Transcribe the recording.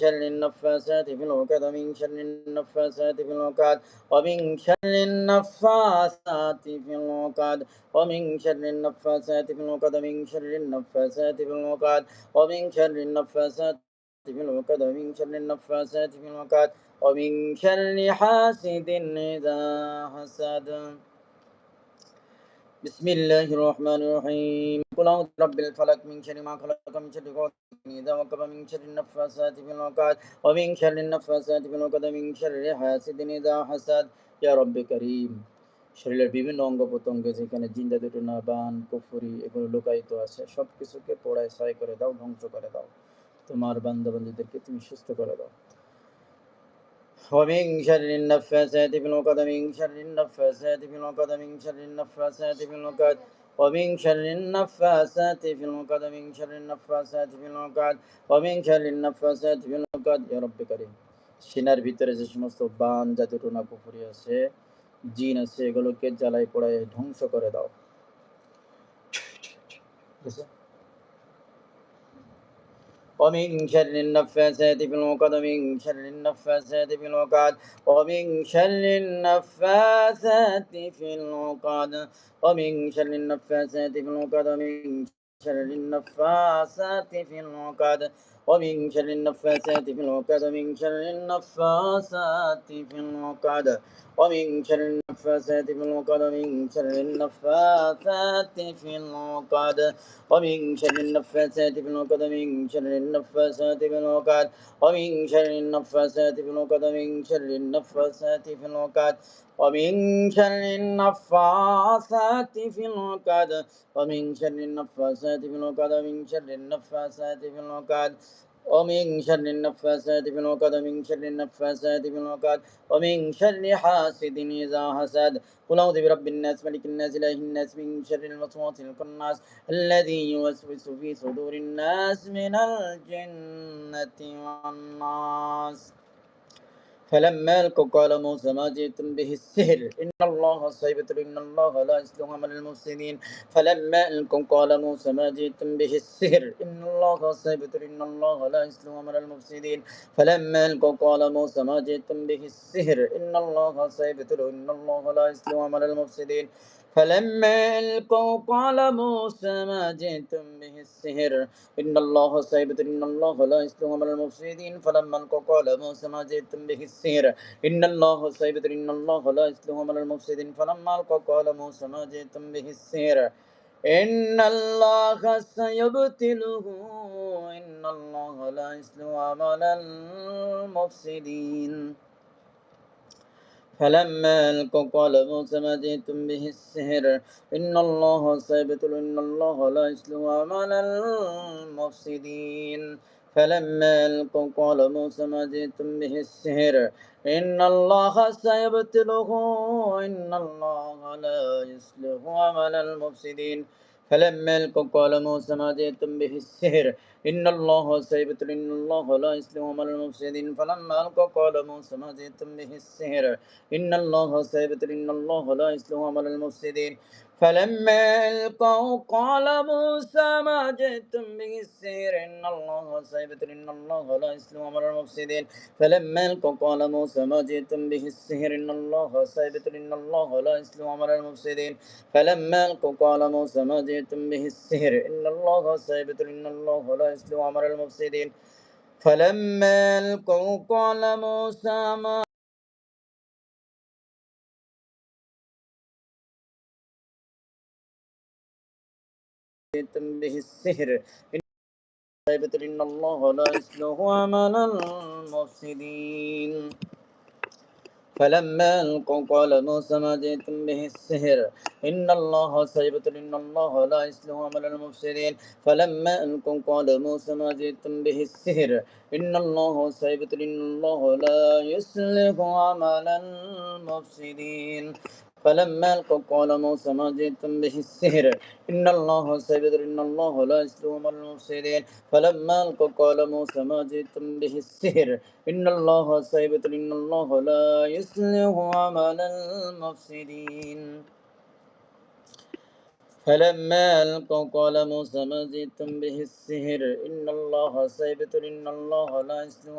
شر النفاثات في العقد ومن شر النفاثات في العقد ومن شر النفاثات في العقد ومن شر النفاثات في العقد ومن شر النفاثات في العقد ومن شر النفاثات في العقد ومن شر النفاثات في العقد ومن شر حاسد إذا حسد. بسم الله الرحمن الرحيم. قل أعوذ برب الفلق من شر ما خلق من شر غاسق إذا وقب من شر النفاثات في العقد ومن شر النفاثات في العقد ومن شر حاسد إذا حسد. يا رب كريم, শরীরের বিভিন্ন অঙ্গ প্রত্যঙ্গে যেখানে জিন্দা দুটনা বান কুফরি এগুলো লুকায়িত আছে সব কিছুকে পোড়ায় ছাই করে দাও, ধ্বংস করে দাও। তোমার বান্দা বান্দীদেরকে তুমি সুস্থ করে দাও। ومن شر النفاثات في العقد ومن شر النفاثات في العقد ومن شر النفاثات في العقد ومن شر النفاثات في العقد ومن شر النفاثات في العقد ومن شر النفاثات في العقد. يا رب كريم, সিনার ভিতরে যে সমস্ত বান জাতীয় টোনা কুফরি আছে, জিন আছে, এগুলোকে জ্বালাই পোড়ায় ধ্বংস করে দাও। ومن شر النفاثات في العقد ومن شر النفاثات في العقد ومن شر النفاثات في العقد ومن شر النفاثات في العقد ومن شر النفاثات في العقد ومن شر النفاثات في العقد ومن شر النفاثات في العقد ومن شر النفاثات في العقد ومن شر النفاثات في العقد ومن شر النفاثات في العقد ومن شر النفاثات في العقد ومن شر النفاثات في العقد ومن شر النفاثات في العقد ومن شر النفاثات في العقد ومن شر النفاثات في العقد ومن شر النفاثات في العقد ومن شر النفاثات في العقد ومن شر النفاثات في العقد ومن شر حاسد إذا حسد. قل أعوذ برب الناس ملك الناس إله الناس من شر الوسواس الخناس الذي يوسوس في صدور الناس من الجنة والناس. فلما ألقوا قال موسى ما جئتم به السحر إن الله سيبطل إن الله لا يصلح عمل المفسدين. فلما ألقوا قال موسى ما جئتم به السحر إن الله سيبطل إن الله لا يصلح عمل المفسدين. فلما ألقوا قال موسى ما جئتم به السحر إن الله سيبطل إن الله لا يصلح عمل المفسدين. فلما ألقوا قال موسى ما جئتم به السحر إن الله سيبطل إن الله لا يصلح عمل المفسدين. فلما ألقوا قال موسى ما جئتم به السحر إن الله سيبطل إن الله لا يصلح عمل المفسدين. فلما ألقوا قال موسى ما جئتم به السحر إن الله سيبطله إن الله لا يصلح عمل المفسدين. فلما ألقوا قال موسى ما جئتم به السحر إن الله سيبطل إن الله لا يصلح عمل المفسدين. فلما ألقوا قال موسى ما جئتم به السحر إن الله سيبطله إن الله لا يصلح عمل المفسدين. فلما ألقوا قال موسى ما جئتم به السحر إن الله سيبطل إن الله لا يصلح عمل المفسدين. فلما ألقوا قال موسى ما جئتم به السحر إن الله سيبطل إن الله لا يصلح عمل المفسدين. فلما ألقوا قال موسى ما جئتم به السحر إن الله سيبطل إن الله لا يصلح عمل المفسدين. فلما ألقوا قال موسى ما جئتم به السحر إن الله سيبطل إن الله لا يصلح عمل المفسدين. فلما ألقوا قال موسى ما جئتم به السحر إن الله سيبطل إن الله لا يصلح عمل المفسدين. فلما ألقوا قال موسى ما جئتم به السحر سيبطل إن الله لا يصلح عمل المفسدين. فلما ألقوا قال موسى ما جئتم به السحر إن الله سيبطل إن الله لا يصلح عمل المفسدين. فلما ألقوا قال موسى ما جئتم به السحر إن الله سيبطل إن الله لا يصلح عمل المفسدين. فلما ألقوا قال موسى ما جئتم به السحر إن الله سيبطل إن الله لا يصلح عمل المفسدين. فلما ألقوا قال موسى ما جئتم به السحر إن الله سيبطل إن الله لا يصلح عمل المفسدين. فلما ألقوا قال موسى ما جئتم به السحر إن الله سيبطل إن الله لا يسلم